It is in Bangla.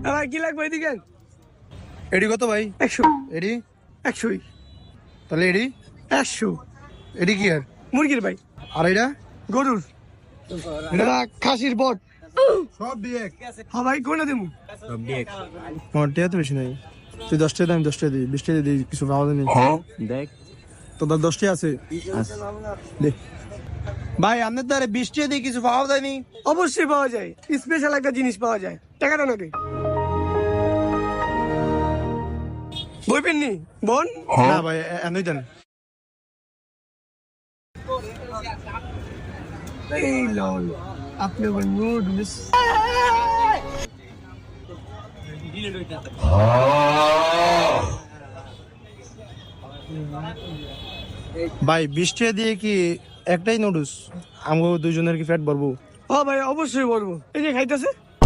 ভাই কি লাগবে এদিকে? এডি কত ভাই? 100। এডি 100ই। তাহলে এডি 100। এডি কি আর? মুরগির ভাই। আর এটা গরুর। এটা খাসির বট। সব দিয়ে হ্যাঁ ভাই কোনটা দেবো? আমার টিয়া তো বেশি নাই। তুই 10 টাকা দাম 10 টাকা দিই 20 টাকা দিই কিছু পাওয়া যায়নি। দেখ তো 10 টাকা আছে দে ভাই আপনার দ্বারা 20 টাকা দিয়ে কিছু পাওয়া যায়নি। অবশ্যই পাওয়া যায়, স্পেশাল একটা জিনিস পাওয়া যায়। টাকাটা নাকি বই পেননি বোন? না ভাই এনই দেন। এই লল আপনি নুডলস। ভাই 20 টাকা দিয়ে কি একটাই নুডলস আমগো দুইজনের কি পেট ভরবো? ও ভাই অবশ্যই বলবো, এই যে খাইতেছে।